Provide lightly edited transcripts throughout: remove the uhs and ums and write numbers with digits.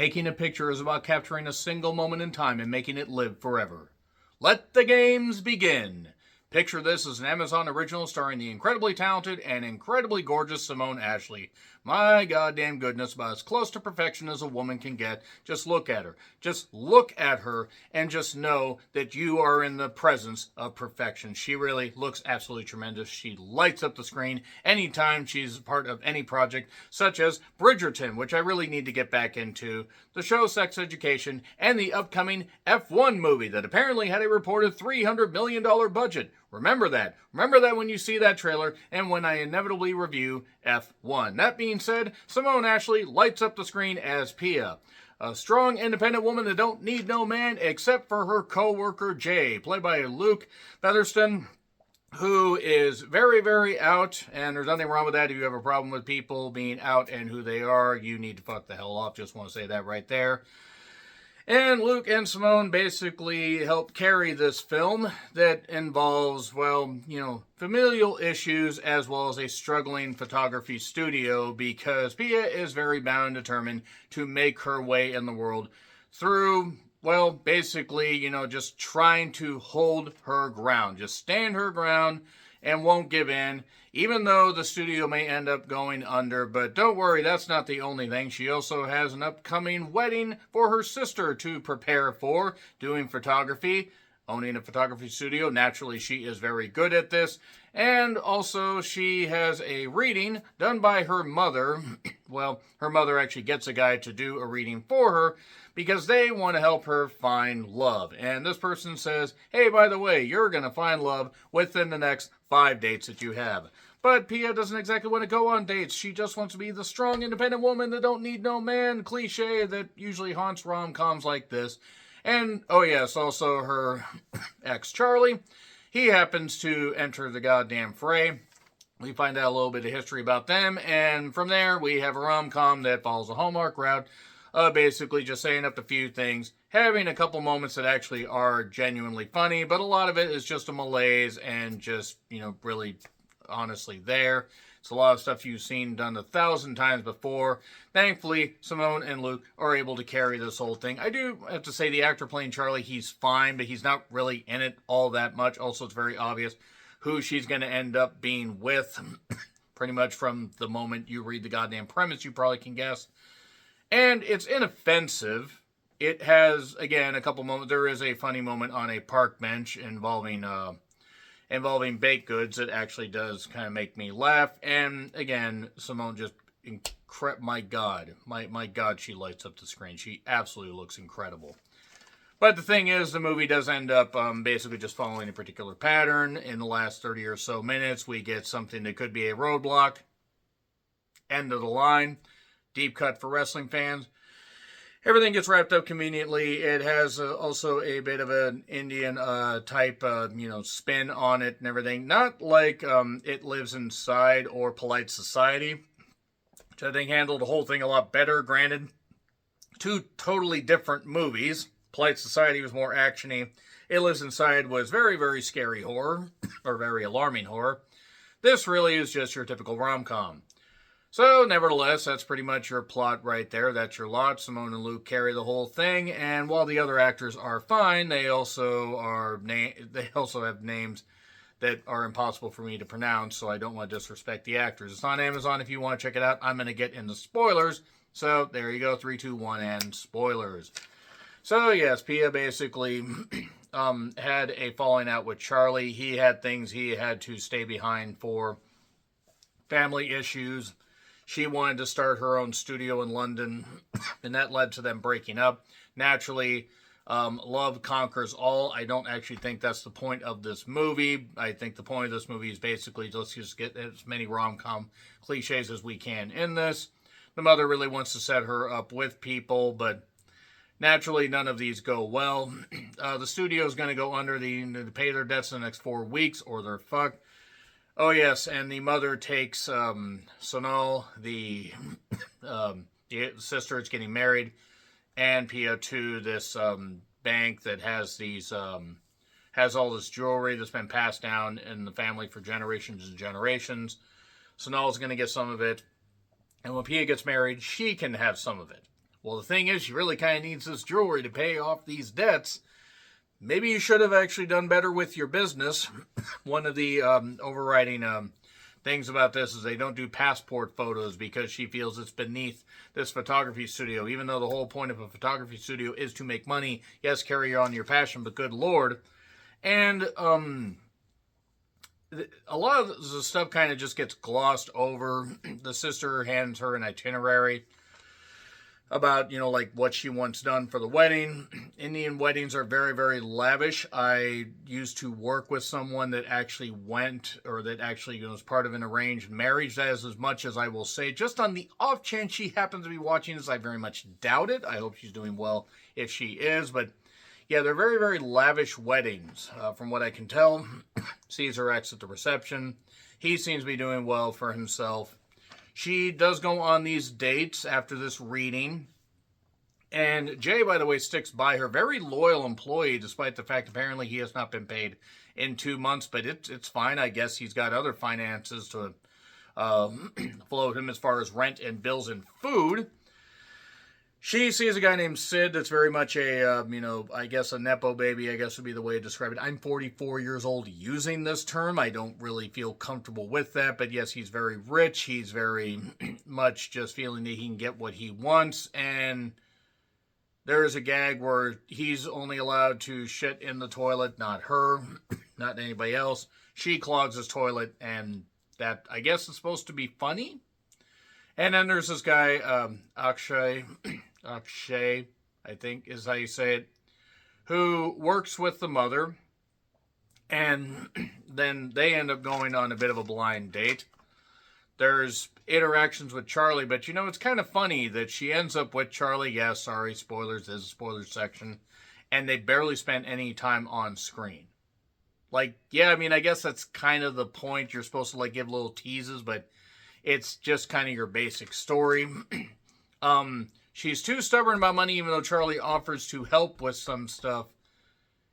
Taking a picture is about capturing a single moment in time and making it live forever. Let the games begin. Picture this as an Amazon original starring the incredibly talented and incredibly gorgeous Simone Ashley. My goddamn goodness, about as close to perfection as a woman can get. Just look at her. Just look at her and just know that you are in the presence of perfection. She really looks absolutely tremendous. She lights up the screen anytime she's part of any project, such as Bridgerton, which I really need to get back into, the show Sex Education, and the upcoming F1 movie that apparently had a reported $300 million budget. Remember that. Remember that when you see that trailer and when I inevitably review F1. That being said, Simone Ashley lights up the screen as Pia, a strong, independent woman that don't need no man except for her co-worker Jay, played by Luke Featherston, who is very, very out, and there's nothing wrong with that. If you have a problem with people being out and who they are, you need to fuck the hell off. Just want to say that right there. And Luke and Simone basically help carry this film that involves, well, familial issues as well as a struggling photography studio, because Pia is very bound and determined to make her way in the world through, well, basically, just trying to hold her ground. Just stand her ground and won't give in, even though the studio may end up going under. But don't worry, that's not the only thing. She also has an upcoming wedding for her sister to prepare for, doing photography, owning a photography studio. Naturally, she is very good at this. And also, she has a reading done by her mother. Well, her mother actually gets a guy to do a reading for her because they want to help her find love. And this person says, hey, by the way, you're going to find love within the next 5 dates that you have. But Pia doesn't exactly want to go on dates. She just wants to be the strong, independent woman that don't need no man cliche that usually haunts rom-coms like this. And, oh yes, also her ex, Charlie. He happens to enter the goddamn fray. We find out a little bit of history about them, and from there, we have a rom-com that follows a Hallmark route, basically just saying up a few things, having a couple moments that actually are genuinely funny, but a lot of it is just a malaise and just, really honestly there. It's a lot of stuff you've seen done 1,000 times before. Thankfully, Simone and Luke are able to carry this whole thing. I do have to say the actor playing Charlie, he's fine, but he's not really in it all that much. Also, it's very obvious who she's going to end up being with. Pretty much from the moment you read the goddamn premise, you probably can guess. And it's inoffensive. It has, again, a couple moments. There is a funny moment on a park bench involving baked goods that actually does kind of make me laugh. And again, Simone just, my God, she lights up the screen. She absolutely looks incredible. But the thing is, the movie does end up basically just following a particular pattern. In the last 30 or so minutes, we get something that could be a roadblock. End of the line. Deep cut for wrestling fans. Everything gets wrapped up conveniently. It has also a bit of an Indian type, spin on it and everything. Not like It Lives Inside or Polite Society, which I think handled the whole thing a lot better. Granted, two totally different movies. Polite Society was more actiony. It Lives Inside was very, very scary horror, or very alarming horror. This really is just your typical rom-com. So, nevertheless, that's pretty much your plot right there. That's your lot. Simone and Luke carry the whole thing, and while the other actors are fine, they also have names that are impossible for me to pronounce, so I don't want to disrespect the actors. It's on Amazon if you want to check it out. I'm going to get into spoilers, so there you go, 3, 2, 1, and spoilers. So, yes, Pia basically had a falling out with Charlie. He had things he had to stay behind for, family issues. She wanted to start her own studio in London, and that led to them breaking up. Naturally, love conquers all. I don't actually think that's the point of this movie. I think the point of this movie is basically let's just get as many rom-com cliches as we can in this. The mother really wants to set her up with people, but naturally, none of these go well. The studio is going to go under. They need to pay their debts in the next 4 weeks, or they're fucked. Oh, yes, and the mother takes Sonal, the sister is getting married, and Pia to this bank that has has all this jewelry that's been passed down in the family for generations and generations. Sonal's going to get some of it, and when Pia gets married, she can have some of it. Well, the thing is, she really kind of needs this jewelry to pay off these debts. Maybe you should have actually done better with your business. One of the overriding things about this is they don't do passport photos because she feels it's beneath this photography studio. Even though the whole point of a photography studio is to make money. Yes, carry on your passion, but good Lord. And a lot of the stuff kind of just gets glossed over. The sister hands her an itinerary about, like what she wants done for the wedding. Indian weddings are very, very lavish. I used to work with someone that actually went, or that actually was part of an arranged marriage. That is as much as I will say. Just on the off chance she happens to be watching this, I very much doubt it. I hope she's doing well if she is, but yeah, they're very, very lavish weddings, from what I can tell. Sees her ex at the reception. He seems to be doing well for himself. She does go on these dates after this reading. And Jay, by the way, sticks by her. Very loyal employee, despite the fact apparently he has not been paid in 2 months. But it's fine. I guess he's got other finances to float him as far as rent and bills and food. She sees a guy named Sid that's very much a, I guess a Nepo baby, I guess would be the way to describe it. I'm 44 years old using this term. I don't really feel comfortable with that. But yes, he's very rich. He's very much just feeling that he can get what he wants. And there is a gag where he's only allowed to shit in the toilet, not her, not anybody else. She clogs his toilet, and that, I guess, is supposed to be funny. And then there's this guy, Akshay, I think is how you say it, who works with the mother, and then they end up going on a bit of a blind date. There's interactions with Charlie, but it's kind of funny that she ends up with Charlie. Yeah, sorry, spoilers, there's a spoilers section. And they barely spent any time on screen. Like, yeah, I guess that's kind of the point. You're supposed to, give little teases, but it's just kind of your basic story. She's too stubborn about money, even though Charlie offers to help with some stuff.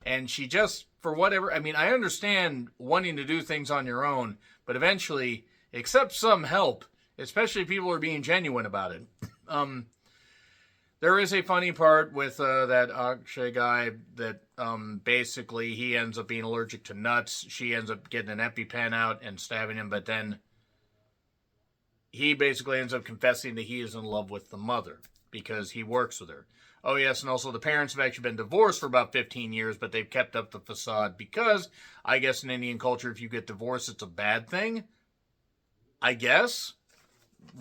And she just, for whatever, I understand wanting to do things on your own, but eventually, accept some help, especially if people are being genuine about it. There is a funny part with that Akshay guy that basically he ends up being allergic to nuts. She ends up getting an EpiPen out and stabbing him, but then he basically ends up confessing that he is in love with the mother because he works with her. Oh, yes, and also the parents have actually been divorced for about 15 years, but they've kept up the facade because, I guess in Indian culture, if you get divorced, it's a bad thing. I guess.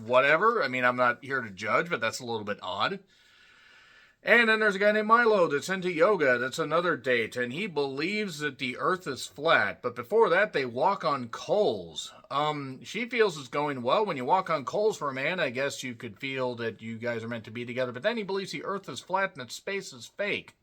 Whatever. I'm not here to judge, but that's a little bit odd. And then there's a guy named Milo that's into yoga. That's another date. And he believes that the earth is flat. But before that, they walk on coals. She feels it's going well. When you walk on coals for a man, I guess you could feel that you guys are meant to be together. But then he believes the earth is flat and that space is fake.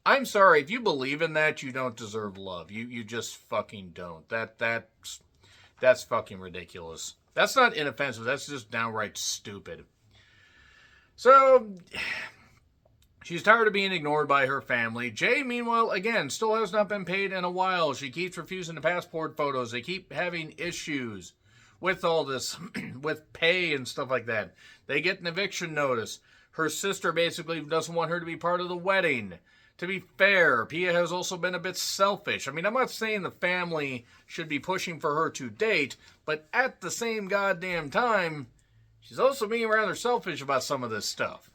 I'm sorry. If you believe in that, you don't deserve love. You just fucking don't. That's fucking ridiculous. That's not inoffensive. That's just downright stupid. So she's tired of being ignored by her family. Jay, meanwhile, again, still has not been paid in a while. She keeps refusing the passport photos. They keep having issues with all this, with pay and stuff like that. They get an eviction notice. Her sister basically doesn't want her to be part of the wedding. To be fair, Pia has also been a bit selfish. I'm not saying the family should be pushing for her to date, but at the same goddamn time, she's also being rather selfish about some of this stuff.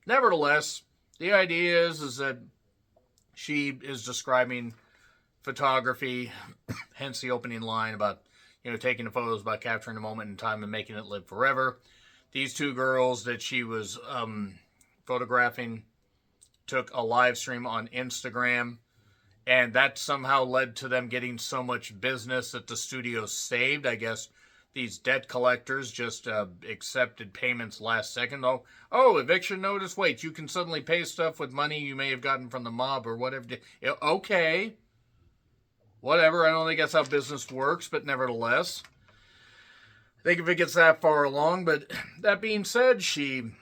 Nevertheless, the idea is that she is describing photography, hence the opening line about, taking the photos, about capturing a moment in time and making it live forever. These two girls that she was photographing took a live stream on Instagram, and that somehow led to them getting so much business that the studio saved. I guess these debt collectors just accepted payments last second. Oh, eviction notice. Wait, you can suddenly pay stuff with money you may have gotten from the mob or whatever. Okay. Whatever. I don't think that's how business works, but nevertheless, I think if it gets that far along. But that being said, she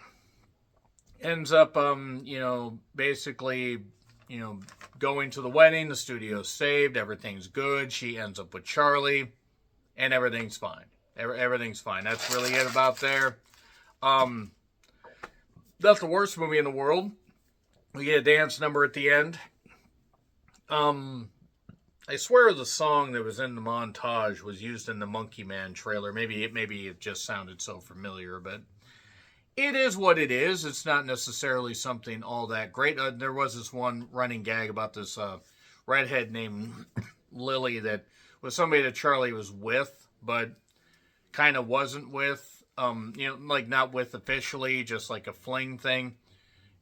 ends up, basically, going to the wedding. The studio's saved. Everything's good. She ends up with Charlie, and everything's fine. Everything's fine. That's really it about there. That's the worst movie in the world. We get a dance number at the end. I swear the song that was in the montage was used in the Monkey Man trailer. Maybe it just sounded so familiar, but it is what it is. It's not necessarily something all that great. There was this one running gag about this redhead named Lily that was somebody that Charlie was with, but kind of wasn't with. Like not with officially, just like a fling thing.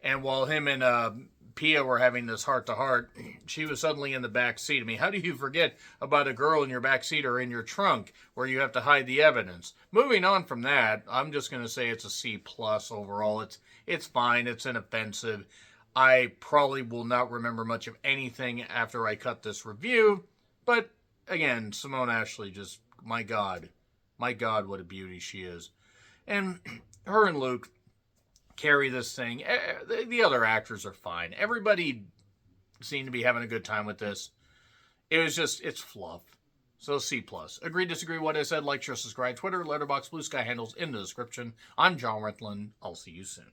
And while him and Pia were having this heart-to-heart, she was suddenly in the back seat. I mean, how do you forget about a girl in your back seat or in your trunk where you have to hide the evidence? Moving on from that, I'm just going to say it's a C+ overall. It's fine. It's inoffensive. I probably will not remember much of anything after I cut this review. But, again, Simone Ashley, just, my God, what a beauty she is. And her and Luke carry this thing. The other actors are fine. Everybody seemed to be having a good time with this. It's fluff. So C+. Agree, disagree what I said? Like, share, subscribe. Twitter, Letterboxd, Blue Sky handles in the description. I'm John Rethlin. I'll see you soon.